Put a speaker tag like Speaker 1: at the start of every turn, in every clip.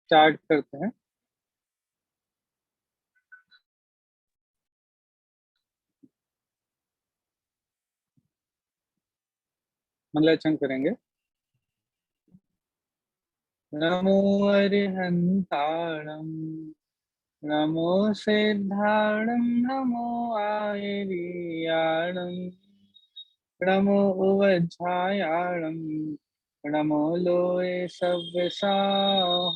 Speaker 1: Start करते हैं। मंगलाचरण करेंगे। नमो अरिहंताणं नमो सिद्धाणं नमो आयर्याणं नमो उवज्झायाणं नमो लोये सव्यसाहुरं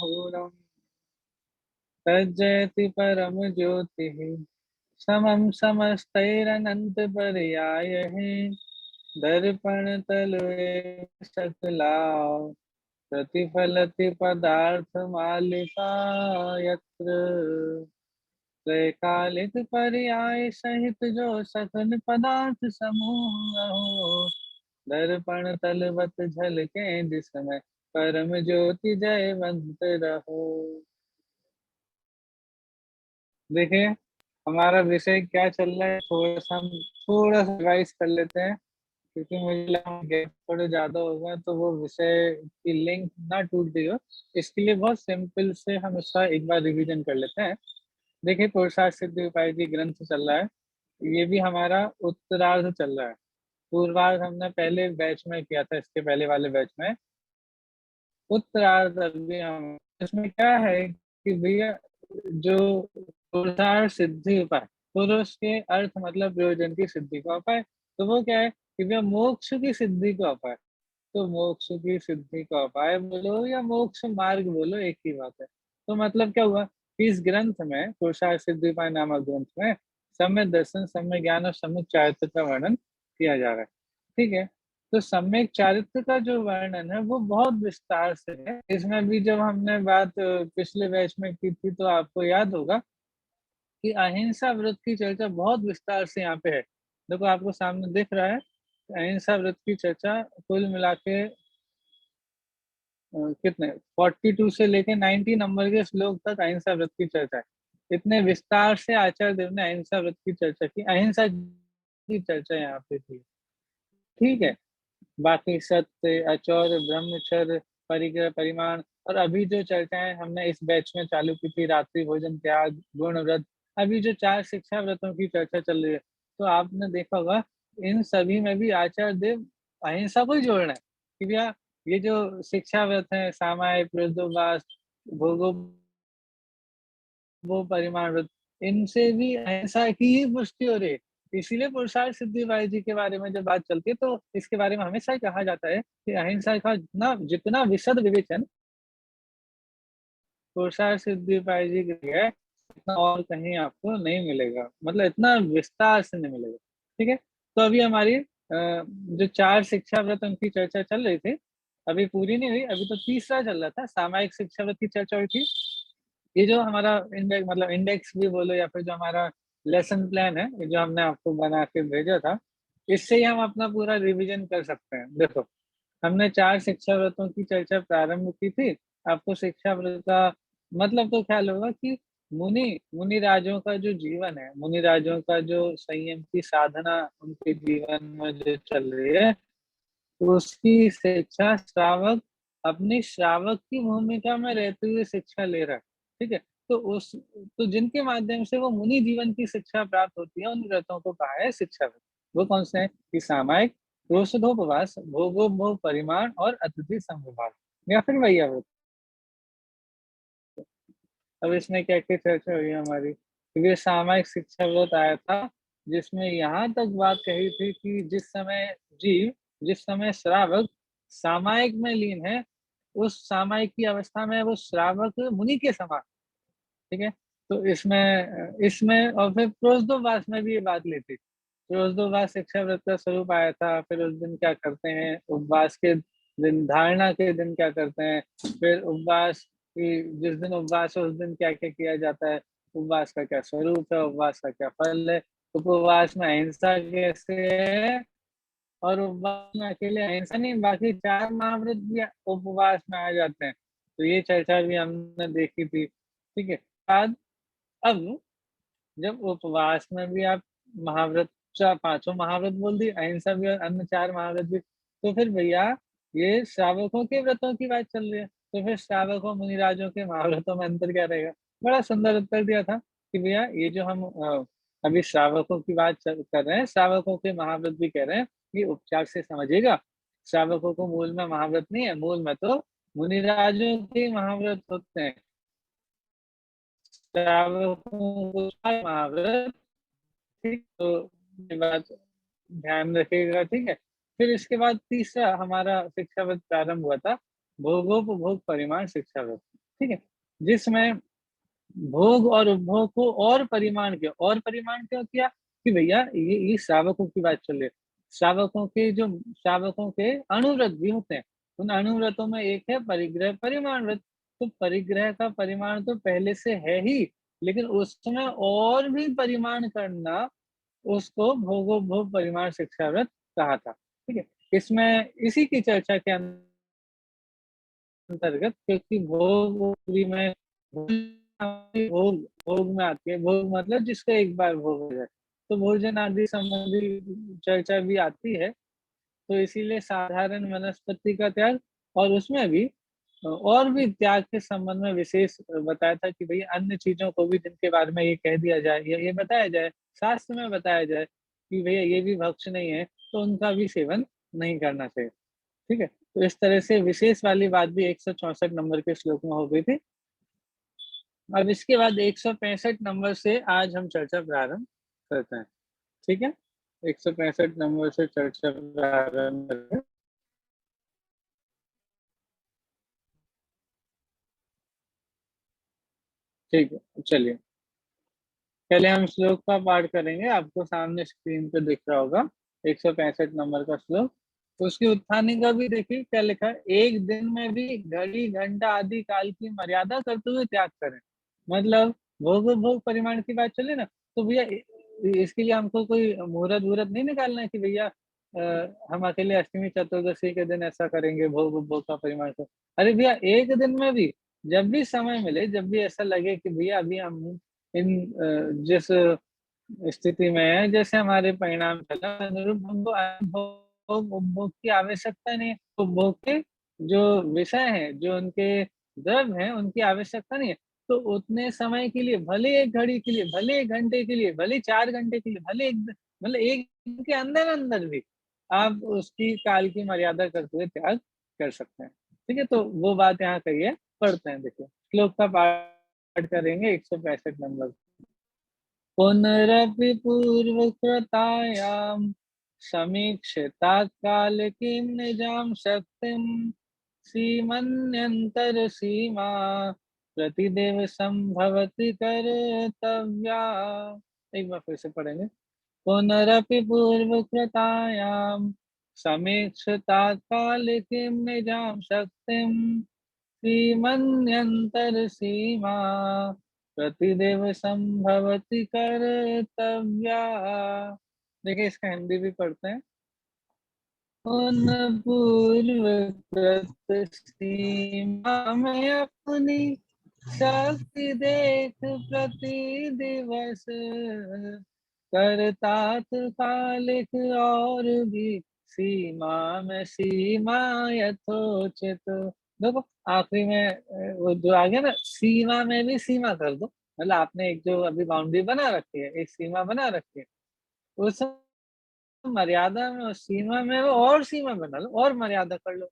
Speaker 1: तज्जयति परम ज्योतिः समं समस्तैरनन्तपर्यायः दर्पणतले सकला प्रतिफलति पदार्थमालिका यत्र त्रैकालिक पर्याय सहित जो सकल पदार्थ समूह हो दर्पण तलवत झलके जिसमें परम ज्योति जयवंत रहो। देखिए हमारा विषय क्या चल रहा है, हम थोड़ा सा रिवाइज कर लेते हैं क्योंकि मुझे लगा गैप थोड़े ज्यादा हो गए तो वो विषय की लिंक ना टूट गई हो, इसके लिए बहुत सिंपल से हम इसका एक बार रिवीजन कर लेते हैं। देखिए पुरुषार्थ सिद्धि उपाय जी ग्रंथ चल रहा है, ये भी हमारा उत्तरार्ध चल रहा है। पूर्वार्ध हमने पहले बैच में किया था, इसके पहले वाले बैच में। उत्तरार्ध अभी हम इसमें क्या है कि भैया जो पुरुषार्थ सिद्धि उपाय, पुरुष के अर्थ मतलब प्रयोजन की सिद्धि का उपाय, तो वो क्या है कि भैया मोक्ष की सिद्धि का उपाय। तो मोक्ष की सिद्धि का उपाय बोलो या मोक्ष मार्ग बोलो एक ही बात है। तो मतलब क्या हुआ कि इस ग्रंथ में पुरुषार्थ सिद्धि उपाय नामक ग्रंथ में सम्यक दर्शन, सम्यक ज्ञान और सम्यक चारित्र का वर्णन किया जा रहा है। ठीक है, तो सम्यक चारित्र का जो वर्णन है वो बहुत विस्तार से है। इसमें भी जब हमने बात पिछले बैच में की थी तो आपको याद होगा कि अहिंसा व्रत की चर्चा बहुत विस्तार से यहाँ पे है। देखो आपको सामने दिख रहा है अहिंसा व्रत की चर्चा कुल मिला के कितने 42 से लेके 90 नंबर के श्लोक तक अहिंसा व्रत की चर्चा है। इतने विस्तार से आचार्य देव ने अहिंसा व्रत की चर्चा की, अहिंसा की चर्चा यहाँ पे थी। ठीक है, बाकी सत्य, अचौर्य, ब्रह्मचर्य, परिग्रह, परिमाण और अभी जो चर्चाएं हमने इस बैच में चालू की थी, रात्रि भोजन त्याग, गुण व्रत, अभी जो 4 शिक्षा व्रतों की चर्चा चल रही है, तो आपने देखा होगा इन सभी में भी आचार्य देव अहिंसा को ही जोड़ रहे हैं कि भैया ये जो शिक्षा व्रत है, सामायिक, विरुद्धोपवास, भोगो वो परिमाण व्रत, इनसे भी अहिंसा की ही पुष्टि हो रही है। इसीलिए पुरुषार्थ सिद्धि भाई जी के बारे में जब बात चलती है तो इसके बारे में हमेशा कहा जाता है कि अहिंसा का जितना जितना विशद विवेचन पुरुषार्थ सिद्धि भाई जी के लिए है, इतना और कहीं आपको नहीं मिलेगा, मतलब इतना विस्तार से नहीं मिलेगा। ठीक है, तो अभी हमारी जो 4 शिक्षा व्रत उनकी चर्चा चल रही थी, अभी पूरी नहीं हुई, अभी तो तीसरा चल रहा था, सामायिक शिक्षा व्रत की चर्चा हुई थी। ये जो हमारा इंडेक्स मतलब इंडेक्स भी बोलो या फिर जो हमारा लेसन प्लान है, ये जो हमने आपको बना के भेजा था, इससे ही हम अपना पूरा रिवीजन कर सकते हैं। देखो हमने 4 शिक्षा व्रतों की चर्चा प्रारंभ की थी। आपको शिक्षा व्रत का मतलब तो ख्याल होगा कि मुनि मुनि राजों का जो जीवन है, मुनि राजों का जो संयम की साधना उनके जीवन में जो चल रही है, तो उसकी शिक्षा श्रावक अपनी श्रावक की भूमिका में रहते हुए शिक्षा ले रहा है। ठीक है, तो उस तो जिनके माध्यम से वो मुनि जीवन की शिक्षा प्राप्त होती है, उन व्रतों को कहा है शिक्षा व्रत। वो कौन से हैं कि सामायिक, रोषधोपवास, भोगोपभोग, परिमाण और अतिथि संविभाग या फिर वैया व्रत। अब इसमें क्या क्या चर्चा हुई हमारी, क्योंकि सामायिक शिक्षा व्रत आया था जिसमें यहाँ तक बात कही थी कि जिस समय श्रावक सामायिक में लीन है, उस सामायिक की अवस्था में वो श्रावक मुनि के समान। ठीक है, तो इसमें इसमें और फिर प्रोषदोपवास में भी ये बात ली थी। प्रोषदोपवास शिक्षा व्रत का स्वरूप आया था, फिर उस दिन क्या करते हैं, उपवास के दिन, धारणा के दिन क्या करते हैं, फिर उपवास की जिस दिन उपवास है उस दिन क्या क्या किया जाता है, उपवास का क्या स्वरूप है, उपवास का क्या फल है, उपवास में अहिंसा कैसे है, और उपवास में अकेले अहिंसा नहीं बाकी 4 महाव्रत भी उपवास में आ जाते हैं। तो ये चर्चा भी हमने देखी थी। ठीक है, बाद अब जब उपवास में भी आप महाव्रत 5 महाव्रत बोल दी, अहिंसा भी और अन्य 4 महाव्रत भी, तो फिर भैया ये श्रावकों के व्रतों की बात चल रही है। तो फिर श्रावकों मुनिराजों के महाव्रतों में अंतर क्या रहेगा? बड़ा सुंदर उत्तर दिया था कि भैया ये जो हम अभी श्रावकों की बात कर रहे हैं, श्रावकों के महाव्रत भी कह रहे हैं, ये उपचार से समझिएगा। श्रावकों को मूल में महाव्रत नहीं है, मूल में तो मुनिराजों के महाव्रत होते हैं। श्रावकों को महाव्रत, ठीक, तो ये बात ध्यान रखिएगा, ठीक है। फिर इसके बाद तीसरा हमारा शिक्षाव्रत प्रारंभ हुआ था, भोगोपभोग परिमाण शिक्षाव्रत, ठीक है, जिसमें भोग और उपभोग को और परिमाण क्यों किया कि भैया ये श्रावकों की बात चल रही है। श्रावकों के अनुव्रत भी होते हैं, उन अनुव्रतों में एक है परिग्रह परिमाण व्रत। तो परिग्रह का परिमाण तो पहले से है ही, लेकिन उसमें और भी परिमाण करना, उसको भोगोपभोग परिमाण शिक्षा व्रत कहा था, ठीक है। इसमें इसी की चर्चा के अंतर्गत, क्योंकि भोग में भोग भोग में आती है, भोग मतलब जिसको एक बार भोग हो जाए, तो भोजन आदि संबंधी चर्चा भी आती है। तो इसीलिए साधारण वनस्पति का त्याग, और उसमें भी और भी त्याग के संबंध में विशेष बताया था कि भाई अन्य चीजों को भी जिनके बारे में ये कह दिया जाए, ये बताया जाए, शास्त्र में बताया जाए कि भैया ये भी भक्ष्य नहीं है, तो उनका भी सेवन नहीं करना चाहिए, ठीक है। तो इस तरह से विशेष वाली बात भी 164 नंबर के श्लोक में हो गई थी। अब इसके बाद 165 नंबर से आज हम चर्चा प्रारंभ करते हैं, ठीक है। 165 नंबर से चर्चा प्रारंभ करते हैं। ठीक है, चलिए पहले हम श्लोक का पाठ करेंगे। आपको सामने स्क्रीन पे दिख रहा होगा 165 नंबर का श्लोक। तो उसकी उत्थानी का भी देखिए क्या लिखा है, एक दिन में भी घड़ी घंटा आदि काल की मर्यादा करते हुए त्याग करें। मतलब भोग भोग परिमाण की बात चले ना, तो भैया इसके लिए हमको कोई मुहूर्त वूहर्त नहीं निकालना है कि भैया हम अकेले अष्टमी चतुर्दशी के दिन ऐसा करेंगे भोग भोग का परिमाण को। अरे भैया एक दिन में भी जब भी समय मिले, जब भी ऐसा लगे कि भैया अभी हम इन जिस स्थिति में है, जैसे हमारे परिणाम चला अनुरूप हमको भोग उपभोग की आवश्यकता नहीं है। उपभोग के जो विषय हैं, जो उनके द्रव्य हैं, उनकी आवश्यकता नहीं है। तो उतने समय के लिए, भले एक घड़ी के लिए, भले एक घंटे के लिए, भले 4 घंटे के लिए, भले एक मतलब एक दिन के अंदर अंदर भी आप उसकी काल की मर्यादा करते हुए त्याग कर सकते हैं, ठीक है। तो वो बात यहाँ कही है, पढ़ते हैं, देखिए श्लोक का पाठ करेंगे 165 नंबर। पुनरपि पूर्वकृतायां समीक्षिता कालिकीं निजां शक्तिं सीमन्यन्तरसीमा प्रतिदेव संभवति कर्तव्या। एक बार फिर से पढ़ेंगे। पुनरपि पूर्वकृतायां समीक्षिता कालिकीं निजां शक्तिं सीमन्यन्तरसीमा प्रतिदेव संभवति कर्तव्या। देखिए इसका हिंदी भी पढ़ते हैं। उन पूर्वकृत सीमा में अपनी शक्ति देख प्रति दिवस करता कालिक और भी सीमा में सीमा यथोचित। देखो आखिरी में वो जो आ गया ना, सीमा में भी सीमा कर दो। मतलब आपने एक जो अभी बाउंड्री बना रखी है, एक सीमा बना रखी है, उस मर्यादा में, उस सीमा में वो और सीमा बना लो, और मर्यादा कर लो,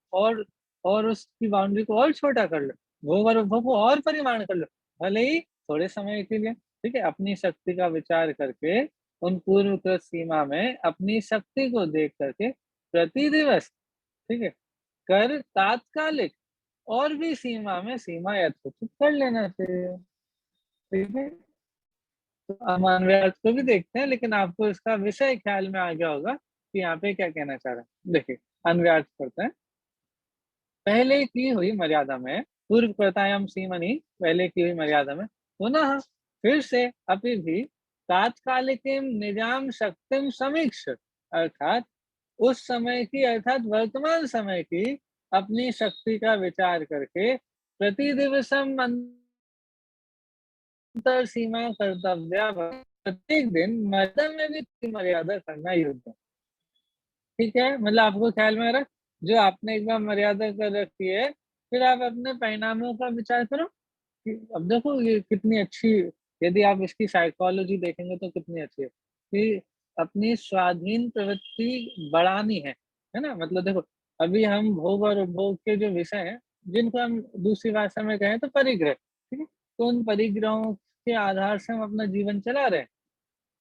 Speaker 1: और उसकी बाउंड्री को और छोटा कर लो, भोग और उपभोग को और परिमाण कर लो, भले ही थोड़े समय के लिए, ठीक है। अपनी शक्ति का विचार करके उन पूर्वकृत सीमा में अपनी शक्ति को देख करके प्रति दिवस, ठीक है, कर तात्कालिक और भी सीमा में सीमा यथोचित कर लेना चाहिए, ठीक है। तो हम अन्वयार्थ को भी देखते हैं, लेकिन आपको इसका विषय ख्याल में आ गया होगा कि यहाँ पे क्या कहना चाह रहा है। देखिए अन्वयार्थ करते हैं। पहले की हुई मर्यादा में, पूर्व कृतायाम सीमनि, पहले की हुई मर्यादा में, पुनः फिर से अभी भी तात्कालिकीम निजाम शक्तिम समीक्ष, अर्थात उस समय की, अर्थात वर्तमान समय की अपनी शक्ति का विचार करके प्रति दिवसम अंतर सीमा कर्तव्य, प्रत्येक दिन मर्यादा में भी मर्यादा करना योग्य है, ठीक है। मतलब आपको ख्याल में रख, जो आपने एक बार मर्यादा कर रखी है फिर आप अपने परिणामों का विचार करो कि अब देखो ये कितनी अच्छी, यदि आप इसकी साइकोलॉजी देखेंगे तो कितनी अच्छी है कि अपनी स्वाधीन प्रवृत्ति बढ़ानी है ना? मतलब देखो, अभी हम भोग और उपभोग के जो विषय हैं, जिनको हम दूसरी भाषा में कहें तो परिग्रह, ठीक है? तो उन परिग्रहों के आधार से हम अपना जीवन चला रहे हैं।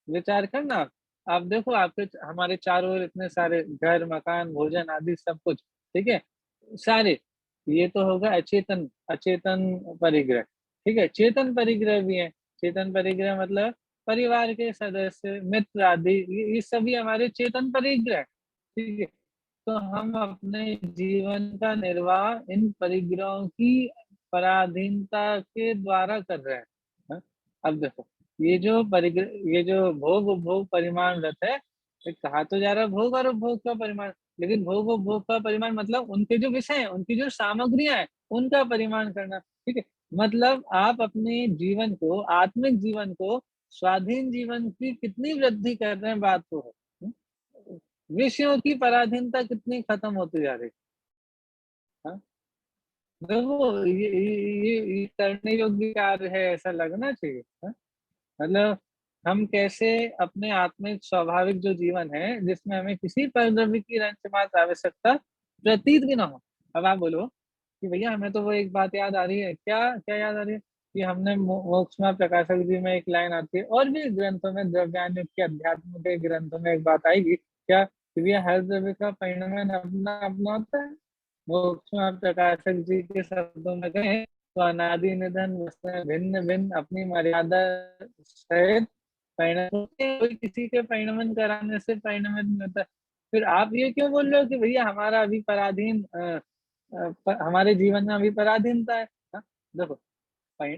Speaker 1: विचार करना आप। आप देखो आपके हमारे चारों ओर इतने सारे घर, मकान, भोजन आदि सब कुछ, ठीक है? सारे, ये तो होगा अचेतन अचेतन परिग्रह, ठीक है? चेतन परिग्रह भी हैं। चेतन परिग्रह मतलब परिवार के सदस्य, मित्र आदि ये सभी हमारे चेतन परिग्रह हैं, ठीक है? तो हम अपने जीवन का निर्वाह इन परिग्रहों की पराधीनता के द्वारा कर रहे हैं। हाँ? अब देखो, ये जो भोग उपभोग परिमाण रत है, ये कहा तो जा रहा है भोग और उपभोग का परिमाण, लेकिन भोग उपभोग का परिमाण मतलब उनके जो विषय हैं, उनकी जो सामग्रियाँ हैं, उनका परिमाण करना, ठीक है? मतलब आप अपने जीवन को, आत्मिक जीवन को, स्वाधीन जीवन की कितनी वृद्धि कर रहे हैं बात तो है। हुँ? विषयों की पराधीनता कितनी खत्म होती जा रही है। हाँ? देखो ये करने योग्य कार्य है ऐसा लगना चाहिए। हाँ? मतलब हम कैसे अपने आत्मिक स्वाभाविक जो जीवन है, जिसमें हमें किसी परद्रव्य की रंच-मात्र आवश्यकता प्रतीत भी ना हो। अब आप बोलो कि भैया हमें तो वो एक बात याद आ रही है, क्या क्या याद आ रही है? कि हमने मोक्षमा प्रकाशक जी में एक लाइन आती है और भी ग्रंथों में द्रव्यान्य के अध्यात्म के ग्रंथों में एक बात आएगी, क्या? कि भैया हर द्रव्य का परिणाम अपना-अपना होता है। मोक्षमा प्रकाशक जी के शब्दों में कहें तो अनादि निधन वस्तुएँ भिन्न-भिन्न अपनी मर्यादा सहित परिणत होते हैं, कोई किसी के परिणमन कराने से परिणमित नहीं होता। फिर आप ये क्यों बोल रहे हो कि भैया हमारा अभी पराधीन हमारे जीवन में अभी पराधीनता है? हाँ, देखो परि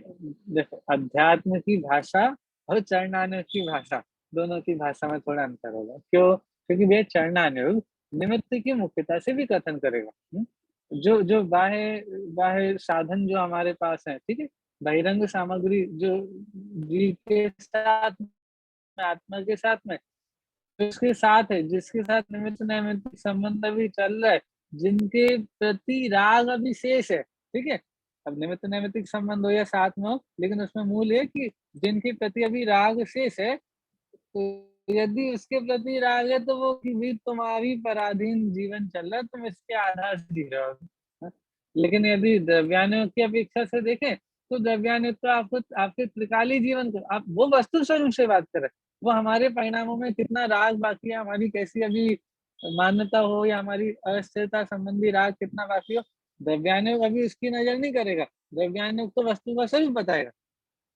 Speaker 1: देखो अध्यात्म की भाषा और चरणानुग की भाषा, दोनों की भाषा में थोड़ा अंतर होगा। क्यों? क्योंकि भैया चरणानुग निमित्त की मुख्यता से भी कथन करेगा। जो जो बाह्य बाह्य साधन जो हमारे पास हैं, ठीक है? बहिरंग सामग्री जो जीव के साथ में, आत्मा के साथ में, जिसके साथ है, जिसके साथ निमित्त नैमित्तिक संबंध अभी चल रहा है, जिनके प्रति राग अभी शेष है, ठीक है? अब निमित्त नैमित्तिक संबंध हो या साथ में हो, लेकिन उसमें मूल ये कि जिनके प्रति अभी राग शेष है, तो यदि उसके प्रति राग है तो वो कि भी तुम्हारी पराधीन जीवन चल रहा है, तुम इसके आधार से जी रहे हो। हाँ? लेकिन यदि द्रव्यानुग की अपेक्षा से देखें, तो द्रव्यानुग तो आपको आपके त्रिकालीन जीवन को आप वो वस्तु स्वरूप से बात कर रहे हैं। वो हमारे परिणामों में कितना राग बाकी है, हमारी कैसी अभी मान्यता हो या हमारी अस्थिरता संबंधी राग कितना बाकी हो, द्रव्यानुग अभी उसकी नज़र नहीं करेगा। द्रव्यानुग तो वस्तु का स्वरूप बताएगा।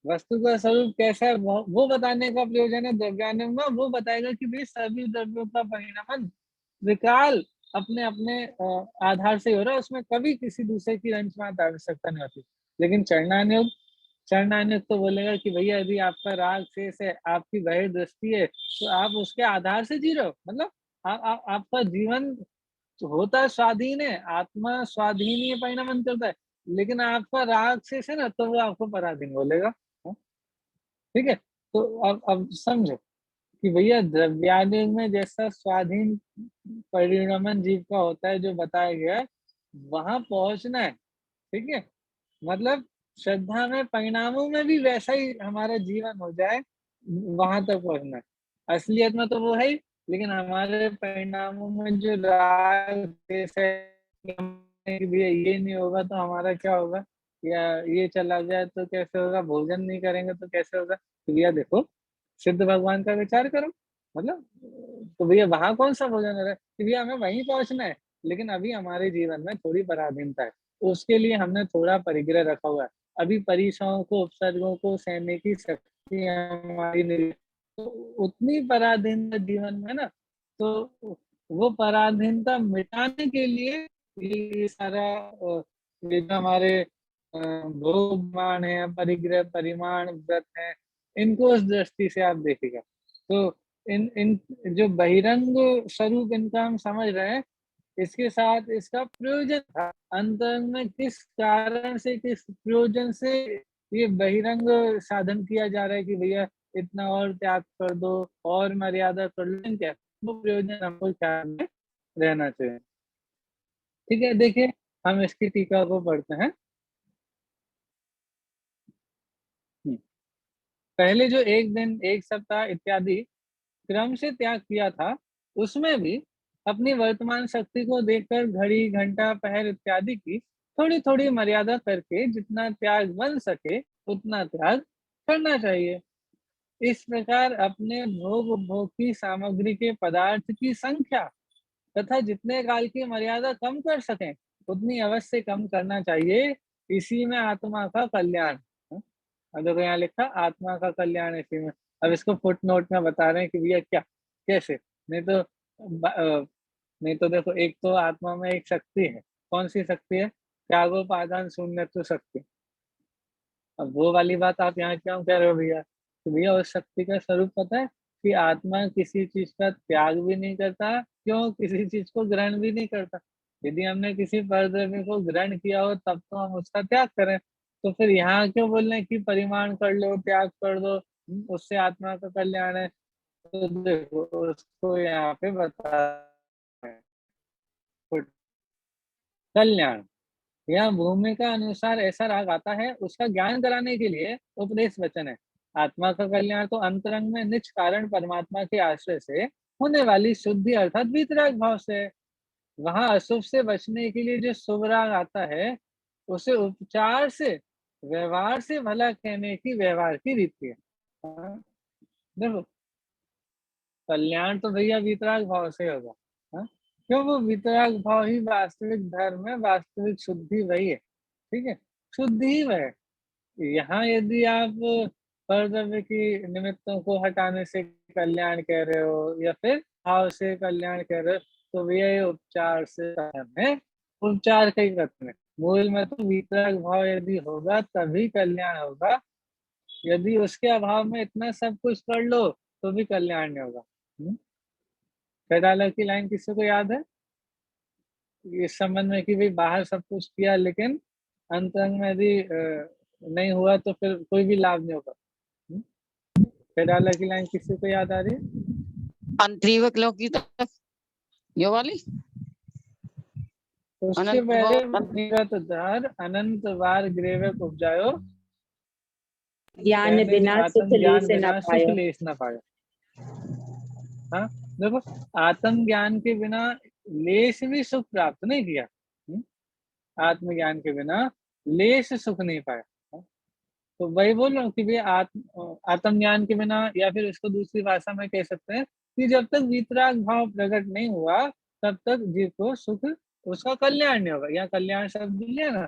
Speaker 1: वस्तु का स्वरूप कैसा है वो बताने का प्रयोजन है द्रव्यानुग में, वो बताएगा कि भई सभी द्रव्यों का परिणमन त्रिकाल अपने-अपने आधार से हो रहा है, उसमें कभी किसी दूसरे की रंच मात्र आवश्यकता नहीं होती। लेकिन चरणानुग तो बोलेगा कि भैया यदि आपका राग शेष है, आपकी गहरी दृष्टि है, तो आप उसके आधार से जी रहे हो। मतलब आपका जीवन होता है स्वाधीन है, आत्मा स्वाधीन ही परिणमन करता है, लेकिन आपका राग शेष है ना, तो वो आपको पराधीन बोलेगा। हाँ, ठीक है? तो अब समझो कि भैया द्रव्यानुग में जैसा स्वाधीन परिणमन जीव का होता है जो बताया गया है, वहाँ पहुँचना है, ठीक है? मतलब श्रद्धा में परिणामों में भी वैसा ही हमारा जीवन हो जाए, वहाँ तक पहुँचना है। असलियत में तो वो है ही, लेकिन हमारे परिणामों में जो राग द्वेष है कि भैया ये नहीं होगा तो हमारा क्या होगा? या ये चला जाए तो कैसे होगा? भोजन नहीं करेंगे तो कैसे होगा? तो भैया देखो, सिद्ध भगवान का विचार करो, मतलब तो भैया वहाँ कौन-सा भोजन हो रहा है? कि भैया हमें वहीं पहुँचना है, लेकिन अभी हमारे जीवन में थोड़ी पराधीनता है। उसके लिए हमने थोड़ा परिग्रह रखा हुआ है। अभी परीक्षाओं को, उपसर्गों को सहने की शक्ति हमारी नहीं है। तो उतनी पराधीनता जीवन में ना, तो वो पराधीनता मिटाने के लिए ये सारा ये जो हमारे भोग-मान है, परिग्रह, परिमाण, व्रत है, इनको उस दृष्टि से आप देखिएगा। तो इन इन जो बहिरंग स्वरूप इनका हम समझ रहे हैं, इसके साथ इसका प्रयोजन था। अंतरंग में किस कारण से, किस प्रयोजन से ये बहिरंग साधन किया जा रहा है कि भैया इतना और त्याग कर दो और मर्यादा कर लो, लेकिन क्या वो प्रयोजन हमको ख्याल में रहना चाहिए। ठीक है, देखिए हम इसकी टीका को पढ़ते हैं। पहले जो एक दिन, एक सप्ताह इत्यादि क्रम से त्याग किया था, उसमें भी अपनी वर्तमान शक्ति को देखकर घड़ी, घंटा, पहर इत्यादि की थोड़ी-थोड़ी मर्यादा करके जितना त्याग बन सके, उतना त्याग करना चाहिए। इस प्रकार अपने भोग उपभोग की सामग्री के पदार्थ की संख्या तथा जितने काल की मर्यादा कम कर सकें, उतनी अवश्य कम करना चाहिए। इसी में आत्मा का कल्याण। अब देखो यहाँ लिखा आत्मा का कल्याण इसी में। अब इसको फुट नोट में बता रहे हैं कि भैया क्या, कैसे? नहीं तो नहीं तो देखो, एक तो आत्मा में एक शक्ति है। कौन सी शक्ति है? त्यागोपादान शून्यत्व शक्ति। अब वो वाली बात आप यहाँ क्यों कह रहे हो भैया? तो भैया उस शक्ति का स्वरूप पता है कि आत्मा किसी चीज का त्याग भी नहीं करता, क्यों? किसी चीज को ग्रहण भी नहीं करता। यदि हमने किसी परद्रव्य को ग्रहण किया हो तब तो हम उसका त्याग करें। तो फिर यहाँ क्यों बोल रहे हैं कि परिमाण कर लो, त्याग कर दो, उससे आत्मा का कल्याण है? तो देखो उसको यहाँ पे बता रहे हैं, कल्याण यह भूमि का अनुसार ऐसा राग आता है, उसका ज्ञान कराने के लिए उपदेश वचन है। आत्मा का कल्याण तो अंतरंग में निज कारण परमात्मा के आश्रय से होने वाली शुद्धि अर्थात वीतराग भाव से है। वहां अशुभ से बचने के लिए जो शुभ राग आता है, उसे उपचार से, व्यवहार से भला कहने की व्यवहार की रीति है। हाँ, देखो कल्याण तो भैया वीतराग भाव से होगा। हाँ? क्यों? वो वीतराग भाव ही वास्तविक धर्म है, वास्तविक शुद्धि वही है। ठीक है, शुद्धि ही वह है। यहाँ यदि आप कर्तव्य की निमित्तों को हटाने से कल्याण कह रहे हो या फिर भाव से कल्याण कह रहे हो, तो भैया ये उपचार से कथन है, उपचार का ही कथन है। मूल में तो वितरक भाव यदि होगा तभी कल्याण होगा। यदि उसके अभाव में इतना सब कुछ कर लो तो भी कल्याण नहीं होगा। पेडालर की लाइन किसी को याद है इस संबंध में कि भाई बाहर सब कुछ किया लेकिन अंतरंग में यदि नहीं हुआ तो फिर कोई भी लाभ नहीं होगा। पेडालर की लाइन किसी को याद आ रही है?
Speaker 2: अंतरीवक लोक की तरफ ये वाली
Speaker 1: उसके पहले निगत धर अनंत बार ग्रेवक उपजायो,
Speaker 3: ज्ञान बिना सुख
Speaker 1: ज्ञान
Speaker 3: लेस न
Speaker 1: बिना सुख
Speaker 3: पायो।
Speaker 1: लेस न पायो। हाँ देखो, आत्म ज्ञान के बिना लेस भी सुख प्राप्त नहीं किया। आत्मज्ञान के बिना लेस सुख नहीं पाया। तो वही बोल रहा हूँ कि भाई आत्मज्ञान के बिना, या फिर इसको दूसरी भाषा में कह सकते हैं कि जब तक वीतराग भाव प्रकट नहीं हुआ तब तक जीव को सुख, उसका कल्याण नहीं होगा। यहाँ कल्याण शब्द लिया ना,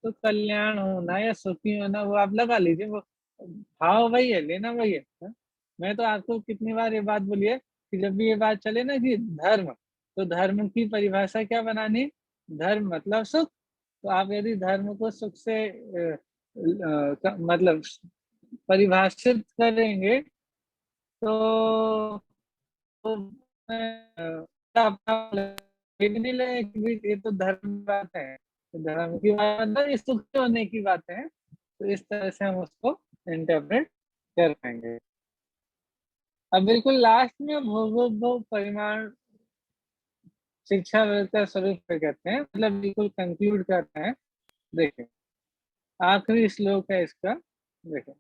Speaker 1: तो कल्याण होना या सुखी होना वो आप लगा लीजिए, वो भाव वही है, लेना वही है। मैं तो आपको कितनी बार ये बात बोली है कि जब भी ये बात चले ना कि धर्म, तो धर्म की परिभाषा क्या बनानी? धर्म मतलब सुख। तो आप यदि धर्म को सुख से मतलब परिभाषित करेंगे तो नहीं लगे कि ये तो धर्म की बात है, तो धर्म की बात मतलब ये सुख होने की बात है। तो इस तरह से हम उसको इंटरप्रेट कर पाएंगे। अब बिल्कुल लास्ट में भोगोपभोग परिमाण शिक्षा व्यवस्था स्वरूप पे कहते हैं, मतलब बिल्कुल कंक्लूड करते हैं। देखिए आखिरी श्लोक है इसका, देखिए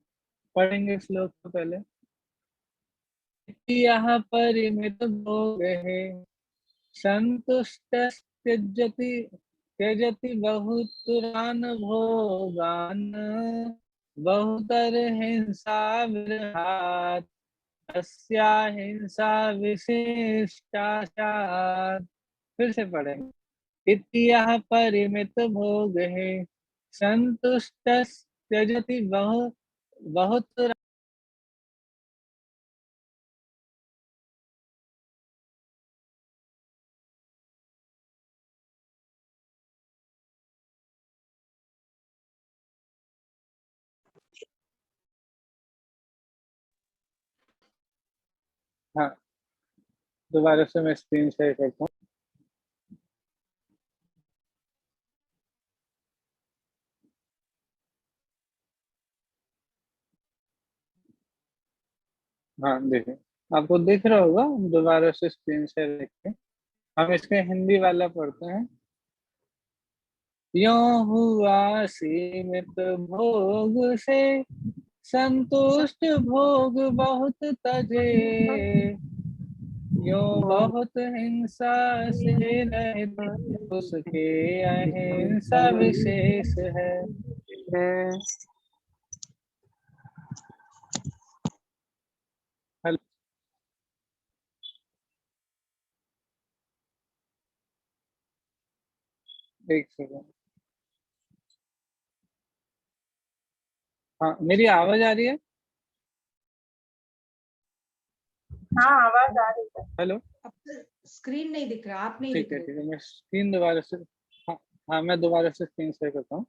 Speaker 1: पढ़ेंगे श्लोक को पहले। यहाँ परिमित भोग है संतुष्ट त्यजति त्यजति बहुतरान भोगान बहुतर हिंसा विरहात अस्या हिंसा विशिष्टाचार। फिर से पढ़ेंगे। इतियः परिमित भोग है संतुष्ट त्यजति बहुत। हाँ दोबारा से मैं स्क्रीन शेयर करता हूँ। हाँ देखिए, आपको दिख रहा होगा, दोबारा से स्क्रीन शेयर देखते हैं। हम इसके हिंदी वाला पढ़ते हैं। यों हुआ सीमित भोग से संतुष्ट भोग बहुत तजे, यों बहुत हिंसा से रहित उसके अहिंसा विशेष है। हेलो, एक सेकंड। हाँ, मेरी आवाज आ रही है?
Speaker 3: हाँ, आवाज आ रही है।
Speaker 1: हेलो,
Speaker 4: स्क्रीन नहीं दिख रहा, आप नहीं
Speaker 1: ठीक
Speaker 4: दिख
Speaker 1: है
Speaker 4: रहे।
Speaker 1: ठीक है, मैं स्क्रीन दोबारा से, हाँ हाँ, मैं दोबारा से स्क्रीन शेयर करता हूँ।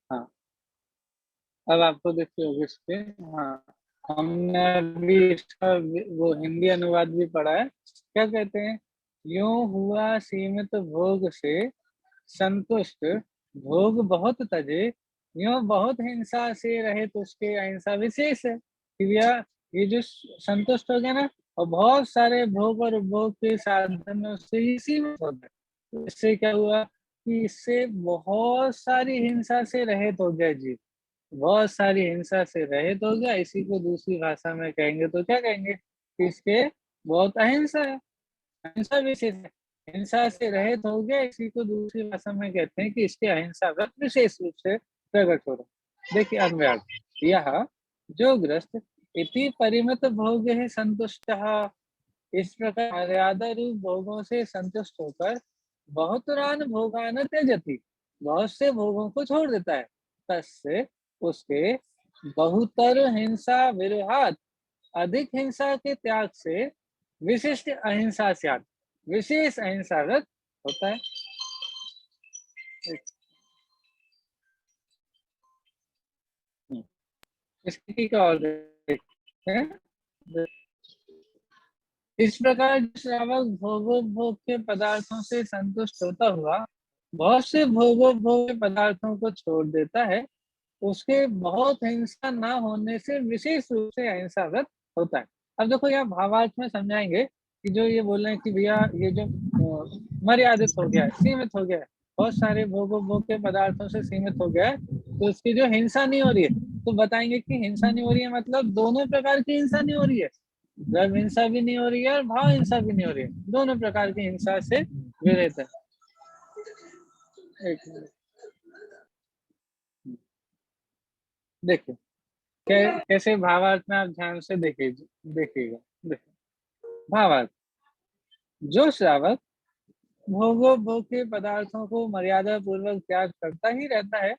Speaker 1: हाँ, अब आपको देखिए होगी स्क्रीन। हाँ, हमने अभी इसका वो हिंदी अनुवाद भी पढ़ा है। क्या कहते हैं? यूं हुआ सीमित भोग से संतुष्ट भोग बहुत तजे, यूं बहुत हिंसा से रहे तो उसके अहिंसा विशेष है। कि भैया ये जो संतुष्ट हो गया ना, और बहुत सारे भोग और उपभोग के साधनों से ही सीमित हो गया, तो इससे क्या हुआ कि इससे बहुत सारी हिंसा से रहित हो गया जी। बहुत सारी हिंसा से रहित हो गया। इसी को दूसरी भाषा में कहेंगे तो क्या कहेंगे कि इसके बहुत अहिंसा है, अहिंसा विशेष है। हिंसा से रहित हो गया, इसी को दूसरी भाषा में कहते हैं कि इसके अहिंसा व्रत विशेष रूप से प्रकट हो रहा। देखिए अन्वयार्थ, यह जो ग्रस्त इति परिमित भोग है संतुष्ट, इस प्रकार मर्यादा रूप भोगों से संतुष्ट होकर बहुत रान भोगान त्यजति, बहुत से भोगों को छोड़ देता है। तस्य उसके बहुतर हिंसा विरोहात, अधिक हिंसा के त्याग से विशिष्ट अहिंसा स्यात्, विशेष अहिंसा व्रत होता है। इसकी क्या और देखते हैं। इस प्रकार जो श्रावक भोगोपभोग के पदार्थों से संतुष्ट होता हुआ बहुत से भोगोपभोग के पदार्थों को छोड़ देता है, उसके बहुत हिंसा ना होने से विशेष रूप से अहिंसा व्रत होता है। अब देखो यहाँ भावार्थ में समझाएंगे कि जो ये बोल रहे हैं कि भैया ये जो मर्यादित हो गया है, सीमित हो गया है, बहुत सारे भोगोपभोग के पदार्थों से सीमित हो गया है, तो उसकी जो हिंसा नहीं हो रही है, तो बताएंगे कि हिंसा नहीं हो रही है मतलब दोनों प्रकार की हिंसा नहीं हो रही है। द्रव्य हिंसा भी नहीं हो रही है और भाव हिंसा भी नहीं हो रही है, दोनों प्रकार की हिंसा से विरहित है। एक मिनट देखिए, कैसे भावार्थ में आप ध्यान से देखिएगा। देखिए भावार्थ, जो श्रावक भोग के पदार्थों को मर्यादा पूर्वक त्याग करता ही रहता है,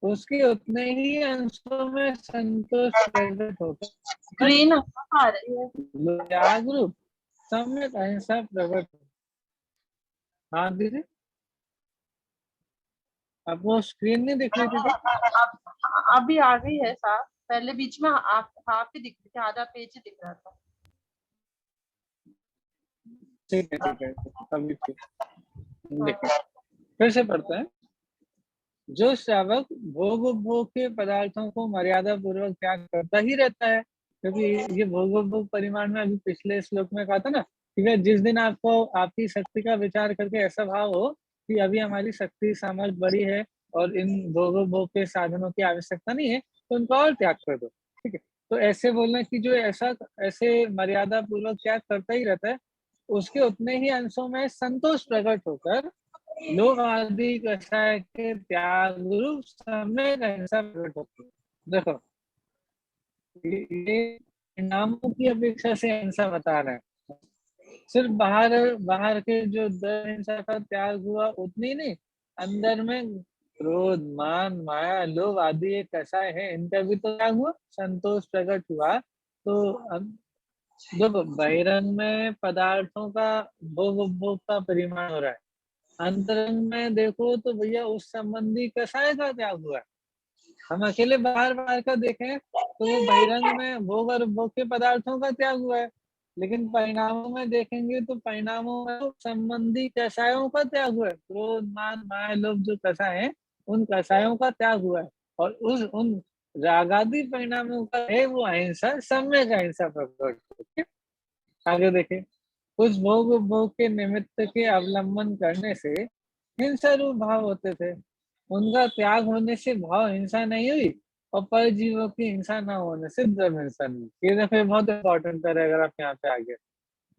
Speaker 1: उसके उतने ही अंशों में संतोष प्रकट होता है।
Speaker 3: स्क्रीन आ रही है।
Speaker 1: त्याग रूप सम्यक अहिंसा प्रकट। हाँ दीदी, आपको स्क्रीन नहीं दिख रही थी क्या?
Speaker 3: अभी आ गई है साफ। पहले बीच में आप हाफ ही दिख रही थी, आधा पेज ही दिख रहा था।
Speaker 1: ठीक है अभी ठीक। देखिए फिर से पढ़ते हैं। जो श्रावक भोग उपभोग के पदार्थों को मर्यादा पूर्वक त्याग करता ही रहता है, क्योंकि ये भोग उपभोग परिमाण में अभी पिछले श्लोक में कहा था ना कि जिस दिन आपको आपकी शक्ति का विचार करके ऐसा भाव हो कि अभी हमारी शक्ति सामर्थ्य बड़ी है और इन भोग उपभोग के साधनों की आवश्यकता नहीं है, तो उनको और त्याग कर दो। ठीक है, तो ऐसे बोलना कि जो ऐसे मर्यादा पूर्वक त्याग करता ही रहता है, उसके उतने ही अंशों में संतोष प्रकट होकर लोग आदि कषाय के त्याग रूप समय अहिंसा प्रकट होती है। देखो ये परिणामों की अपेक्षा से अहिंसा बता रहे हैं। सिर्फ बाहर बाहर के जो हिंसा का त्याग हुआ उतनी नहीं, अंदर में क्रोध मान माया लोभ आदि एक कषाय है, इनका भी तो त्याग हुआ, संतोष प्रकट हुआ। तो अब जब बहिरंग में पदार्थों का भोग उपभोग का परिमाण हो रहा है, अंतरंग में देखो तो भैया उस संबंधी कषाय का त्याग हुआ है। हम अकेले बाहर बाहर का देखें तो वो बहिरंग में भोग और उपभोग के पदार्थों का त्याग हुआ है, लेकिन परिणामों में देखेंगे तो परिणामों में संबंधी कषायों का त्याग हुआ है। क्रोध मान माया लोभ जो कषाय है, उन कषायों का त्याग हुआ है। और उन रागादि परिणामों का है वो अहिंसा, सम्यक अहिंसा प्रकट होती है। आगे देखें, उस भोग उपभोग के निमित्त के अवलंबन करने से हिंसा रूप भाव होते थे। उनका त्याग होने से भाव हिंसा नहीं हुई और पर जीवों की हिंसा न होने से द्रव्य हिंसा नहीं हुई। ये दफे बहुत इंपॉर्टेंट है, अगर आप यहाँ पे आगे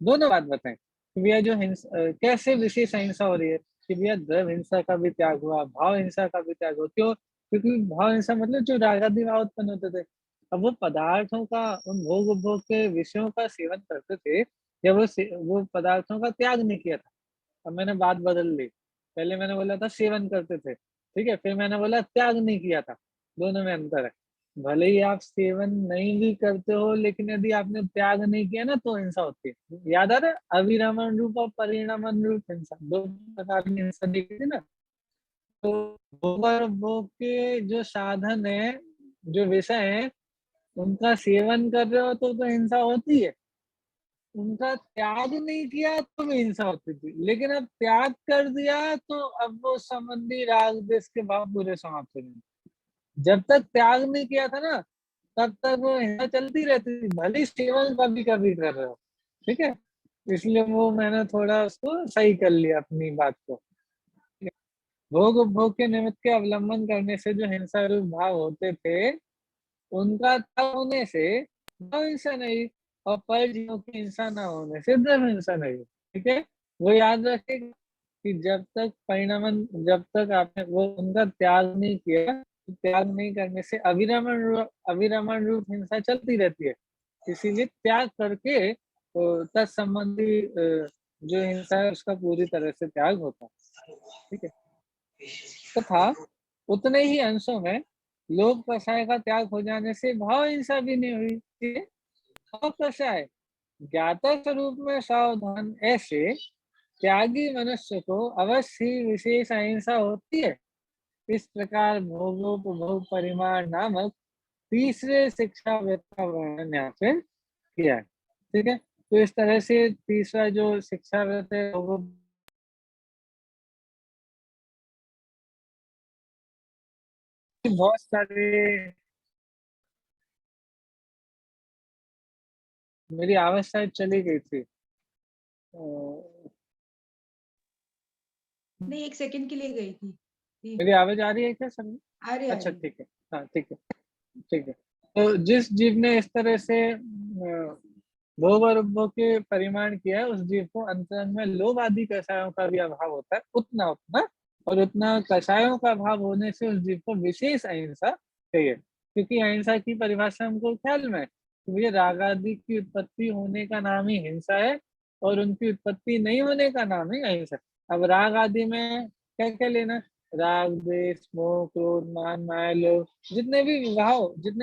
Speaker 1: दोनों बात बताएं कि भैया जो कैसे विशेष अहिंसा हो रही है, कि भैया द्रव्य हिंसा का भी त्याग हुआ, भाव हिंसा का भी त्याग हुआ। क्यों? क्योंकि भाव हिंसा मतलब जो रागादि भाव उत्पन्न होते थे, अब वो पदार्थों का, उन भोग उपभोग के विषयों का सेवन करते थे, या वो पदार्थों का त्याग नहीं किया था। अब मैंने बात बदल ली, पहले मैंने बोला था सेवन करते थे, ठीक है, फिर मैंने बोला त्याग नहीं किया था। दोनों में अंतर है। भले ही आप सेवन नहीं भी करते हो, लेकिन यदि आपने त्याग नहीं किया ना तो हिंसा होती है। याद आ रहा है? अविरमण रूप और परिणमन रूप हिंसा, दो प्रकार की हिंसा देखी थी ना। तो भोग और भोग के जो साधन है, जो विषय है, उनका सेवन कर रहे हो तो हिंसा होती है। उनका त्याग नहीं किया तो भी हिंसा होती थी, लेकिन अब त्याग कर दिया तो अब वो संबंधी राग देश के भाव पूरे समाप्त हो गए। जब तक त्याग नहीं किया था ना, तब तक वो हिंसा चलती रहती थी, भले ही सेवन कभी कभी कर रहे हो, ठीक है। इसलिए वो मैंने थोड़ा उसको सही कर लिया अपनी बात को। भोग उपभोग के निमित्त के अवलंबन करने से जो हिंसा रूप भाव होते थे, उनका त्याग होने से द्रव्य हिंसा नहीं, और पर जीवों की हिंसा न होने से द्रव्य हिंसा नहीं। ठीक है, वो याद रखेगा कि जब तक आपने वो उनका त्याग नहीं किया, तो त्याग नहीं करने से अविरमण रूप हिंसा चलती रहती है। इसीलिए त्याग करके तत्संबंधी जो हिंसा है उसका पूरी तरह से त्याग होता है। ठीक है, तथा उतने ही अंशों में लोभ कषाय का त्याग हो जाने से भाव हिंसा भी नहीं हुई। ठीक है? भाव कषाय ज्ञाता स्वरूप में सावधान ऐसे त्यागी मनुष्य को अवश्य ही विशेष अहिंसा होती है। इस प्रकार भोगोपभोग परिमाण नामक तीसरे शिक्षा वेद का वर्णन यहाँ पे किया है। ठीक है, तो इस तरह से तीसरा जो शिक्षा वेद है वो बहुत सारे, मेरी आवाज शायद चली गई थी।
Speaker 4: नहीं, 1 सेकंड के लिए गई थी। जी,
Speaker 1: मेरी आवाज आ रही है क्या सर?
Speaker 4: आ रही
Speaker 1: अच्छा
Speaker 4: है।
Speaker 1: ठीक है, हाँ ठीक है, ठीक है। तो जिस जीव ने इस तरह से भोग और उपभोग के परिमाण किया है, उस जीव को अंतरंग में लोभ आदि कषायों का भी अभाव होता है, उतना उतना, और उतना कषायों का अभाव होने से उस जीव को विशेष अहिंसा चाहिए। क्योंकि अहिंसा की परिभाषा हमको ख्याल में है कि भैया राग आदि की उत्पत्ति होने का नाम ही हिंसा है, और उनकी उत्पत्ति नहीं होने का नाम ही अहिंसा। अब राग आदि में क्या क्या लेना? राग, द्वेष, मोह, क्रोध, मान, माया, लोभ, जितने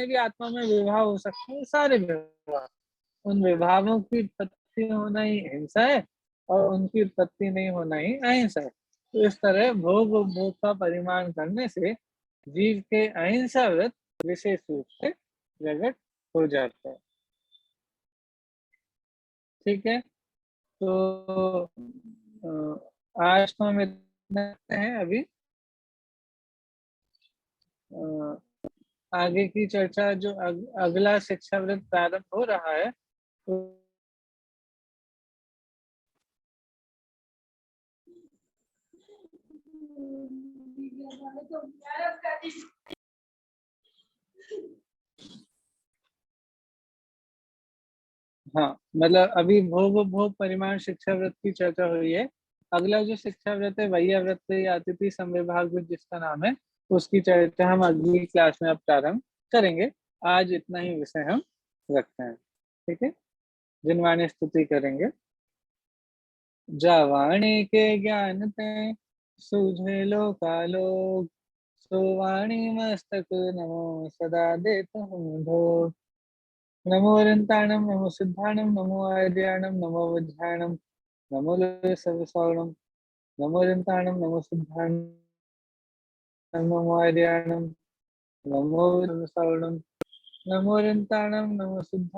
Speaker 1: भी आत्मा में विवाह हो सकते हैं, सारे विवाह, उन विभागों की उत्पत्ति होना ही हिंसा है, और उनकी उत्पत्ति नहीं होना ही अहिंसा है। तो इस तरह भोग उपभोग का परिमाण करने से जीव के अहिंसा व्रत विशेष रूप से प्रकट हो जाता है। ठीक है, तो आज तो हम इतना हैं अभी। आगे की चर्चा जो अगला शिक्षा व्रत प्रारंभ हो रहा है, तो हाँ, मतलब अभी भोग उपभोग परिमाण शिक्षा व्रत की चर्चा हुई है। अगला जो शिक्षा व्रत है वही व्रत या अतिथि संविभाग व्रत जिसका नाम है, उसकी चर्चा हम अगली क्लास में अब प्रारंभ करेंगे। आज इतना ही विषय हम रखते हैं। ठीक है, जिनवाणी स्तुति करेंगे। जावाणी के ज्ञान ते सूझे लोकालोक, सुवाणी मस्तक नमो सदा देत हूँ भोग। नमो अरिंताणम, नमो सिद्धाणम, नमो आर्याणम, नमो वज्राणम, नमो सर्वसावणम, नमो अरिंताणम, नमो सिद्धाणम, नमो आर्याणम, नमो सर्वसावणम, नमो अरिंताणम, नमो सिद्धाणम।